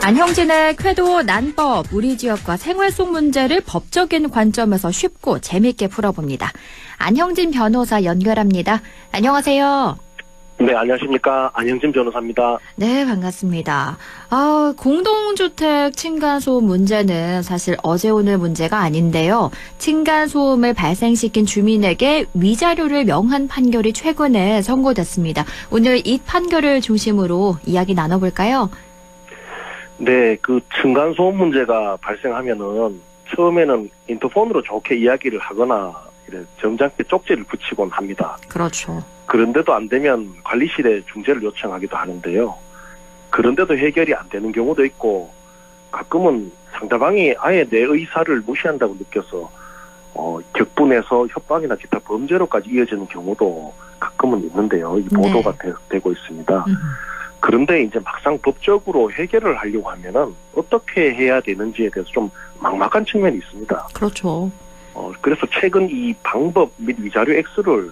안형진의 쾌도 난법, 우리 지역과 생활 속 문제를 법적인 관점에서 쉽고 재미있게 풀어봅니다. 안형진 변호사 연결합니다. 안녕하세요. 네, 안녕하십니까. 안형진 변호사입니다. 네, 반갑습니다. 공동주택 층간소음 문제는 사실 어제 오늘 문제가 아닌데요. 층간소음을 발생시킨 주민에게 위자료를 명한 판결이 최근에 선고됐습니다. 오늘 이 판결을 중심으로 이야기 나눠볼까요? 네, 그 층간소음 문제가 발생하면은 처음에는 인터폰으로 좋게 이야기를 하거나 이래 점잖게 쪽지를 붙이곤 합니다. 그렇죠. 그런데도 안 되면 관리실에 중재를 요청하기도 하는데요. 그런데도 해결이 안 되는 경우도 있고 가끔은 상대방이 아예 내 의사를 무시한다고 느껴서 격분해서 협박이나 기타 범죄로까지 이어지는 경우도 가끔은 있는데요. 이 보도가 되고 있습니다. 그런데 이제 막상 법적으로 해결을 하려고 하면은 어떻게 해야 되는지에 대해서 좀 막막한 측면이 있습니다. 그렇죠. 그래서 최근 이 방법 및 위자료 액수를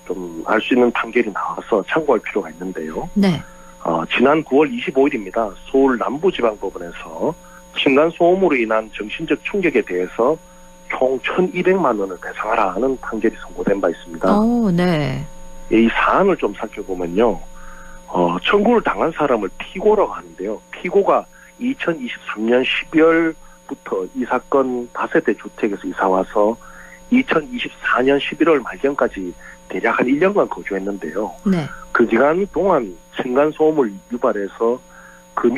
좀 알 수 있는 판결이 나와서 참고할 필요가 있는데요. 네. 지난 9월 25일입니다. 서울 남부지방법원에서 층간소음으로 인한 정신적 충격에 대해서 총 1,200만 원을 배상하라는 판결이 선고된 바 있습니다. 네. 이 사안을 좀 살펴보면요. 청구를 당한 사람을 피고라고 하는데요. 피고가 2023년 12월부터 이 사건 다세대 주택에서 이사와서 2024년 11월 말경까지 대략 한 1년간 거주했는데요. 네. 그 기간 동안 층간소음을 유발해서 그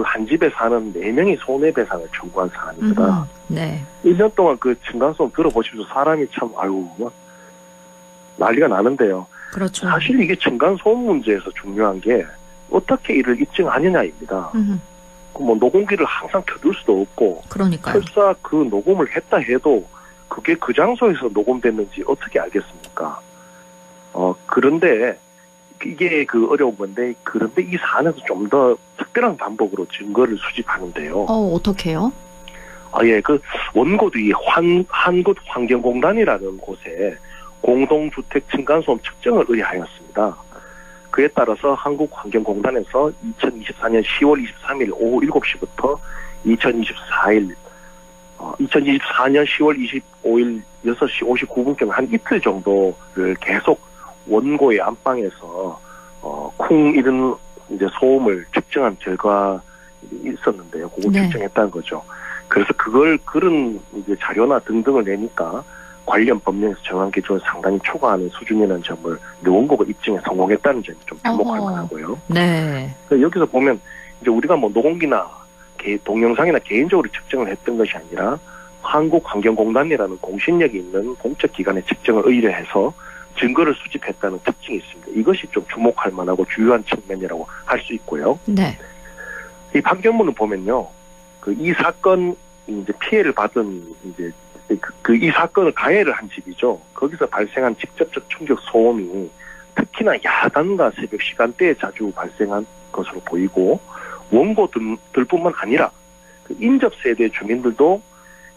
한 집에 사는 4명이 손해배상을 청구한 사안입니다. 네. 1년 동안 그 층간소음 들어보십시오. 사람이 참 난리가 나는데요. 그렇죠. 사실 이게 층간소음 문제에서 중요한 게 어떻게 이를 입증하느냐입니다. 녹음기를 항상 켜둘 수도 없고, 그러니까요. 설사 그 녹음을 했다 해도 그게 그 장소에서 녹음됐는지 어떻게 알겠습니까? 그런데 이게 어려운 건데, 그런데 이 사안에서 좀 더 특별한 방법으로 증거를 수집하는데요. 어떻게요? 원고도 이 한국환경공단이라는 곳에 공동주택 층간소음 측정을 의뢰하였습니다. 그에 따라서 한국환경공단에서 2024년 10월 23일 오후 7시부터 2024년 10월 25일 6시 59분경 한 이틀 정도를 계속 원고의 안방에서 쿵 이런 이제 소음을 측정한 결과가 있었는데요. 그걸 측정했다는 거죠. 그래서 그런 이제 자료나 등등을 내니까 관련 법령에서 정한 기준을 상당히 초과하는 수준이라는 점을 원고가 입증에 성공했다는 점이 좀 주목할 만하고요. 네. 여기서 보면 이제 우리가 녹음기나 동영상이나 개인적으로 측정을 했던 것이 아니라 한국환경공단이라는 공신력이 있는 공적 기관의 측정을 의뢰해서 증거를 수집했다는 특징이 있습니다. 이것이 좀 주목할 만하고 주요한 측면이라고 할 수 있고요. 네. 이 판결문을 보면요, 이 사건 이제 피해를 받은 이제 이 사건을 가해를 한 집이죠. 거기서 발생한 직접적 충격 소음이 특히나 야간과 새벽 시간대에 자주 발생한 것으로 보이고, 원고들뿐만 아니라 인접 세대 주민들도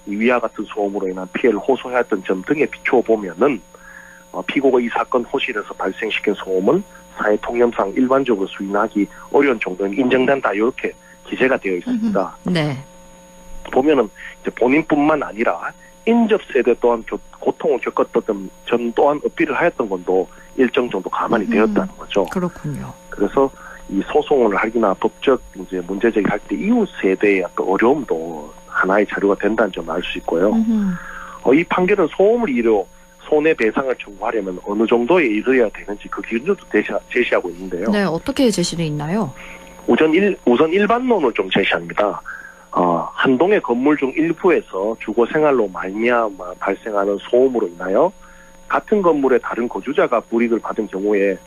위와 같은 소음으로 인한 피해를 호소해왔던 점 등에 비추어 보면은 피고가 이 사건 호실에서 발생시킨 소음은 사회 통념상 일반적으로 수인하기 어려운 정도는 인정된다, 이렇게 기재가 되어 있습니다. 네. 보면은 이제 본인뿐만 아니라 인접 세대 또한 고통을 겪었던 점 또한 어필을 하였던 건도 일정 정도 감안이 되었다는 거죠. 그렇군요. 그래서 이 소송을 하기나 법적 이제 문제 제기할 때 이웃 세대의 어떤 어려움도 하나의 자료가 된다는 점을 알 수 있고요. 이 판결은 소음을 이유로 손해배상을 청구하려면 어느 정도에 이르러야 되는지 그 기준도 제시하고 있는데요. 네, 어떻게 제시되어 있나요? 우선 일반론을 좀 제시합니다. 한 동의 건물 중 일부에서 주거 생활로 말미암아 발생하는 소음으로 인하여 같은 건물의 다른 거주자가 불이익을 받은 경우에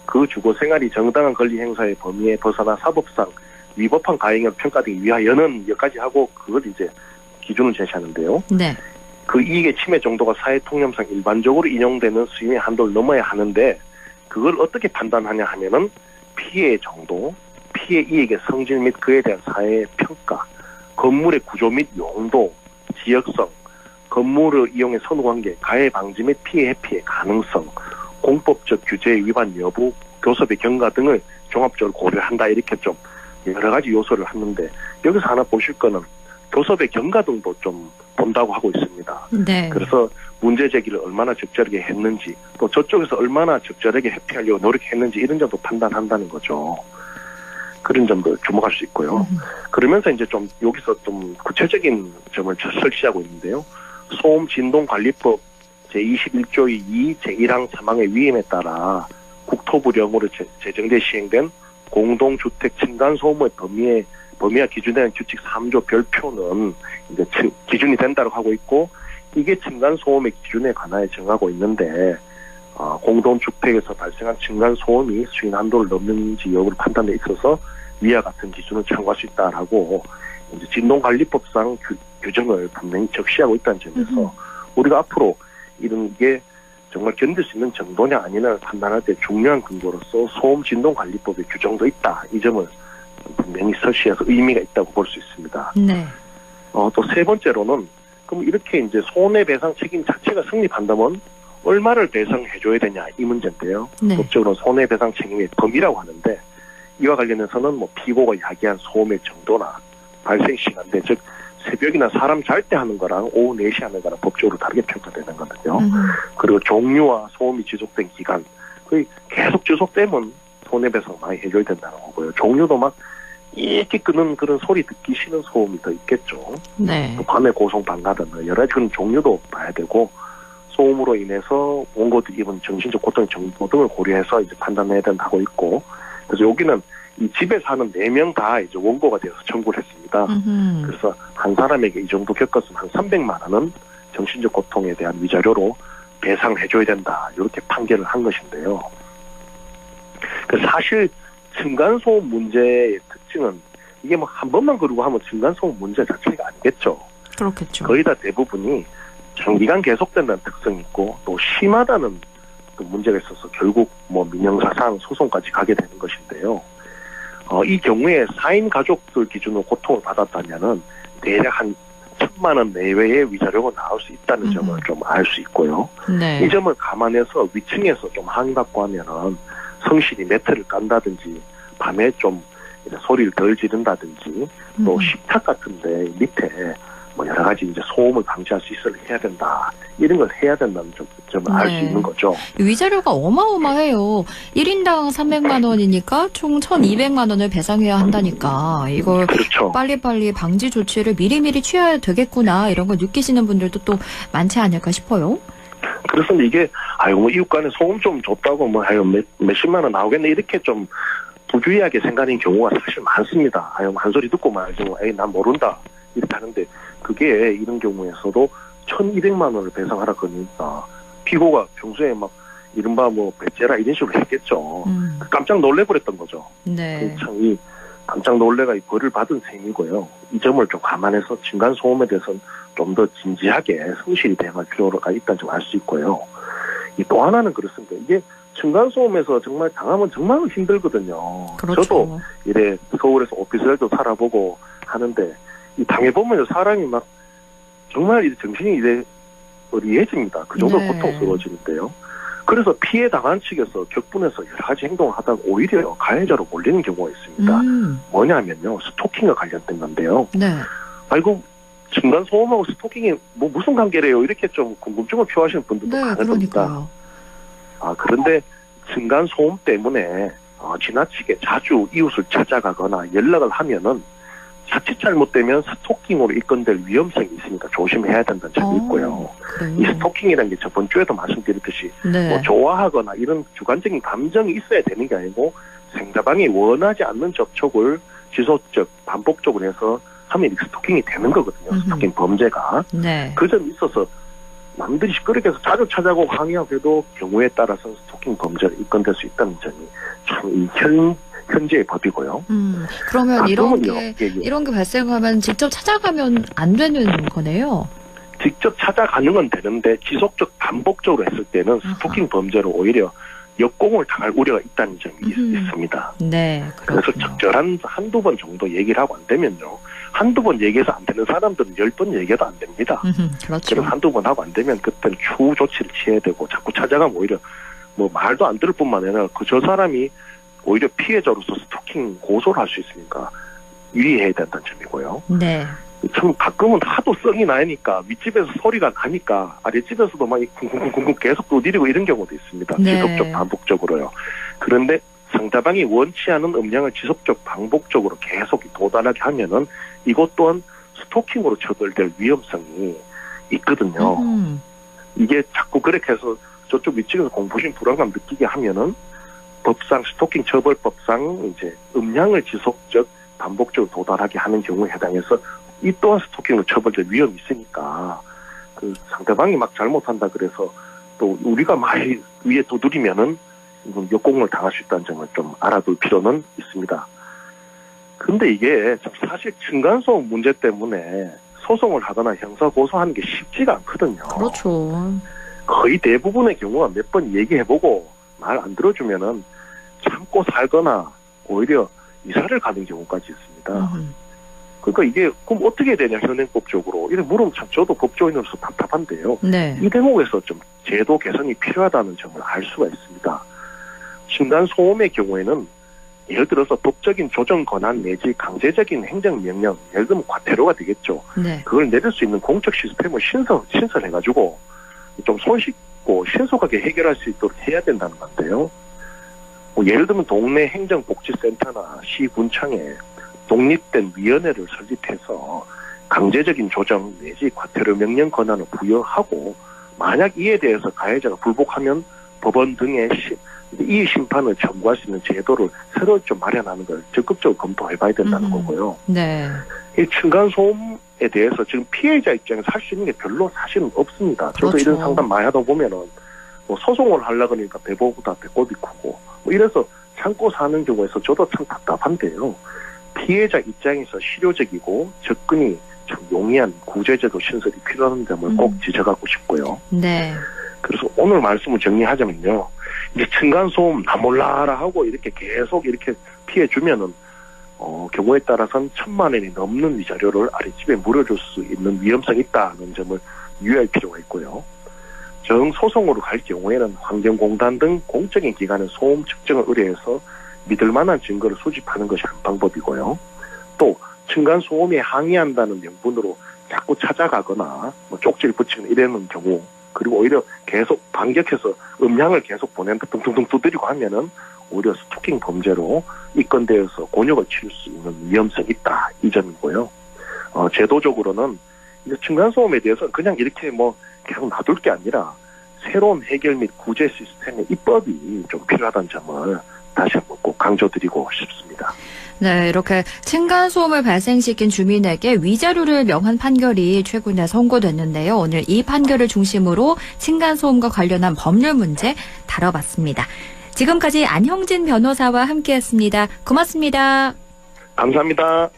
그 주거 생활이 정당한 권리 행사의 범위에 벗어나 사법상 위법한 가행을 평가되기 위하여는 여기까지 하고 그걸 이제 기준을 제시하는데요. 네. 그 이익의 침해 정도가 사회 통념상 일반적으로 인용되는 수임의 한도를 넘어야 하는데, 그걸 어떻게 판단하냐 하면은 피해의 정도, 피해 이익의 성질 및 그에 대한 사회의 평가, 건물의 구조 및 용도, 지역성, 건물을 이용해 선후관계, 가해 방지 및 피해 회피의 가능성, 공법적 규제의 위반 여부, 교섭의 경과 등을 종합적으로 고려한다, 이렇게 좀 여러 가지 요소를 하는데 여기서 하나 보실 거는 교섭의 경과 등도 좀 본다고 하고 있습니다. 네. 그래서 문제 제기를 얼마나 적절하게 했는지 또 저쪽에서 얼마나 적절하게 회피하려고 노력했는지 이런 점도 판단한다는 거죠. 그런 점도 주목할 수 있고요. 그러면서 이제 좀 여기서 좀 구체적인 점을 설치하고 있는데요. 소음 진동 관리법 제21조의 2 제1항 3항의 위임에 따라 국토부령으로 제정돼 시행된 공동주택 층간소음의 범위와 기준되는 규칙 3조 별표는 이제 기준이 된다고 하고 있고 이게 층간소음의 기준에 관하여 정하고 있는데 공동주택에서 발생한 층간소음이 수인 한도를 넘는지 여부를 판단에 있어서 위와 같은 기준을 참고할 수 있다라고 이제 진동관리법상 규정을 분명히 적시하고 있다는 점에서 우리가 앞으로 이런 게 정말 견딜 수 있는 정도냐 아니냐를 판단할 때 중요한 근거로서 소음 진동관리법의 규정도 있다. 이 점을 분명히 설치해서 의미가 있다고 볼 수 있습니다. 네. 또 세 번째로는 그럼 이렇게 이제 손해배상 책임 자체가 성립한다면 얼마를 배상해줘야 되냐 이 문제인데요. 네. 법적으로 손해배상 책임의 범위라고 하는데 이와 관련해서는 뭐 피고가 야기한 소음의 정도나 발생 시간대 즉 새벽이나 사람 잘 때 하는 거랑 오후 4시 하는 거랑 법적으로 다르게 평가되는 거거든요. 그리고 종류와 소음이 지속된 기간 거의 계속 지속되면 손해배상 많이 해줘야 된다는 거고요. 종류도 막 이렇게 끄는 그런 소리 듣기 싫은 소음이 더 있겠죠. 네. 또 밤에 고성방가든 여러 가지 그런 종류도 봐야 되고 소음으로 인해서 원고들이 입은 정신적 고통의 정도 등을 고려해서 이제 판단해야 된다고 있고 그래서 여기는 이 집에 사는 4명 다 이제 원고가 되어서 청구를 했습니다. 그래서 한 사람에게 이 정도 겪었으면 한 300만 원은 정신적 고통에 대한 위자료로 배상해줘야 된다. 이렇게 판결을 한 것인데요. 사실 층간소음 문제의 특징은 이게 뭐 한 번만 그러고 하면 층간소음 문제 자체가 아니겠죠. 그렇겠죠. 거의 다 대부분이 장기간 계속된다는 특성이 있고 또 심하다는 그 문제가 있어서 결국 뭐 민형사상 소송까지 가게 되는 것인데요. 이 경우에 4인 가족들 기준으로 고통을 받았다면은 대략 한 1,000만 원 내외의 위자료가 나올 수 있다는 점을 좀 알 수 있고요. 네. 이 점을 감안해서 위층에서 좀 항의받고 하면은 성실히 매트를 깐다든지 밤에 좀 소리를 덜 지른다든지 또 식탁 같은데 밑에 뭐 여러 가지 이제 소음을 방지할 수 있어야 해야 된다. 이런 걸 해야 된다는 점을 알 수 네. 있는 거죠. 위자료가 어마어마해요. 1인당 300만 원이니까 총 1,200만 원을 배상해야 한다니까. 이걸 그렇죠. 빨리빨리 방지 조치를 미리미리 취해야 되겠구나. 이런 걸 느끼시는 분들도 또 많지 않을까 싶어요. 그래서 이게 뭐 이웃 간에 소음 좀 줬다고 뭐 몇십만 원 나오겠네 이렇게 좀 부주의하게 생각하는 경우가 사실 많습니다. 한 소리 듣고 말지 난 모른다 이렇게 하는데 그게 이런 경우에서도 1,200만 원을 배상하라 그러니까 피고가 평소에 막 이른바 뭐 배째라 이런 식으로 했겠죠. 깜짝 놀래버렸던 거죠. 네. 참 이 깜짝 놀래가 이 벌을 받은 셈이고요. 이 점을 좀 감안해서 층간 소음에 대해서는 좀 더 진지하게 성실히 대응할 필요가 있다는 점 알 수 있고요. 또 하나는 그렇습니다. 이게 층간 소음에서 정말 당하면 정말 힘들거든요. 그렇죠. 저도 이래 서울에서 오피스텔도 살아보고 하는데 이 당해보면 사람이 막 정말 이제 정신이 이래 어리해집니다. 그 정도로 네. 고통스러워지는데요. 그래서 피해 당한 측에서 격분해서 여러 가지 행동을 하다가 오히려 가해자로 몰리는 경우가 있습니다. 뭐냐면요. 스토킹과 관련된 건데요. 네. 아이고 층간 소음하고 스토킹이 뭐 무슨 관계래요? 이렇게 좀 궁금증을 표하시는 분들도 네, 많을 겁니다. 그러니까요. 그런데 층간 소음 때문에 지나치게 자주 이웃을 찾아가거나 연락을 하면은 자칫 잘못되면 스토킹으로 입건될 위험성이 있으니까 조심해야 된다는 점이 있고요. 그래요. 이 스토킹이라는 게 저번 주에도 말씀드렸듯이 네. 뭐 좋아하거나 이런 주관적인 감정이 있어야 되는 게 아니고 상대방이 원하지 않는 접촉을 지속적 반복적으로 해서 하면 스토킹이 되는 거거든요. 스토킹 범죄가. 네. 그 점이 있어서 남들이 시끄럽게 해서 자주 찾아오고 항의하고 해도 경우에 따라서 스토킹 범죄로 입건될 수 있다는 점이 참 현재의 법이고요. 그러면 이런 게 예. 이런 게 발생하면 직접 찾아가면 안 되는 거네요. 직접 찾아가는 건 되는데 지속적 반복적으로 했을 때는 스토킹 범죄로 오히려 역공을 당할 우려가 있다는 점이 있습니다. 네, 그래서 그렇군요. 적절한 한두 번 정도 얘기를 하고 안 되면요. 한두 번 얘기해서 안 되는 사람들은 10번 얘기해도 안 됩니다. 그렇죠. 그럼 한두 번 하고 안 되면 그때는 추후 조치를 취해야 되고 자꾸 찾아가면 오히려 뭐 말도 안 들을 뿐만 아니라 저 사람이 오히려 피해자로서 스토킹 고소를 할 수 있으니까 유의해야 된다는 점이고요. 네. 참 가끔은 하도 썽이 나니까 윗집에서 소리가 나니까 아랫집에서도 막 쿵쿵쿵쿵 계속 두드리고 이런 경우도 있습니다. 네. 지속적 반복적으로요. 그런데 상대방이 원치 않은 음량을 지속적 반복적으로 계속 도달하게 하면은 이것 또한 스토킹으로 처벌될 위험성이 있거든요. 이게 자꾸 그렇게 해서 저쪽 윗집에서 공포심 불안감 느끼게 하면은 법상 스토킹 처벌법상 이제 음량을 지속적 반복적으로 도달하게 하는 경우에 해당해서 이 또한 스토킹으로 처벌될 위험이 있으니까 그 상대방이 막 잘못한다 그래서 또 우리가 막 위에 두드리면은 이건 역공을 당할 수 있다는 점을 좀 알아둘 필요는 있습니다. 근데 이게 참 사실 층간소음 문제 때문에 소송을 하거나 형사 고소하는 게 쉽지가 않거든요. 그렇죠. 거의 대부분의 경우가 몇 번 얘기해보고 말 안 들어주면은 참고 살거나 오히려 이사를 가는 경우까지 있습니다. 그러니까 이게 그럼 어떻게 되냐 현행법적으로 이래 물으면 참 저도 법조인으로서 답답한데요. 네. 이 대목에서 좀 제도 개선이 필요하다는 점을 알 수가 있습니다. 층간소음의 경우에는 예를 들어서 법적인 조정 권한 내지 강제적인 행정명령, 예를 들면 과태료가 되겠죠. 네. 그걸 내릴 수 있는 공적 시스템을 신설해가지고 좀 손쉽고 신속하게 해결할 수 있도록 해야 된다는 건데요. 뭐 예를 들면 동네 행정복지센터나 시군청에 독립된 위원회를 설립해서 강제적인 조정 내지 과태료 명령 권한을 부여하고 만약 이에 대해서 가해자가 불복하면 법원 등의 이의 심판을 청구할 수 있는 제도를 새로 좀 마련하는 걸 적극적으로 검토해봐야 된다는 거고요. 네. 이 층간소음에 대해서 지금 피해자 입장에서 할 수 있는 게 별로 사실은 없습니다. 저도 그렇죠. 이런 상담 많이 하다 보면은 뭐 소송을 하려고 하니까 배보보다 배꼽이 크고 뭐 이래서 참고 사는 경우에서 저도 참 답답한데요. 피해자 입장에서 실효적이고 접근이 참 용이한 구제제도 신설이 필요한 점을 꼭 지적하고 싶고요. 네. 그래서 오늘 말씀을 정리하자면요. 이제 층간소음 나 몰라라 하고 이렇게 계속 이렇게 피해주면은 경우에 따라서는 1,000만 원이 넘는 위자료를 아랫집에 물어줄 수 있는 위험성이 있다는 점을 유의할 필요가 있고요. 정소송으로 갈 경우에는 환경공단 등 공적인 기관의 소음 측정을 의뢰해서 믿을 만한 증거를 수집하는 것이 한 방법이고요. 또 층간소음에 항의한다는 명분으로 자꾸 찾아가거나 뭐 쪽지를 붙이는 이러는 경우 그리고 오히려 계속 반격해서 음향을 계속 보낸다 둥둥둥 두드리고 하면은 오히려 스토킹 범죄로 입건되어서 곤욕을 치를 수 있는 위험성이 있다 이 점이고요. 제도적으로는 이제 층간소음에 대해서 그냥 이렇게 뭐 계속 놔둘 게 아니라 새로운 해결 및 구제 시스템의 입법이 좀 필요하다는 점을 다시 한번 꼭 강조드리고 싶습니다. 네, 이렇게 층간소음을 발생시킨 주민에게 위자료를 명한 판결이 최근에 선고됐는데요. 오늘 이 판결을 중심으로 층간소음과 관련한 법률 문제 다뤄봤습니다. 지금까지 안형진 변호사와 함께했습니다. 고맙습니다. 감사합니다.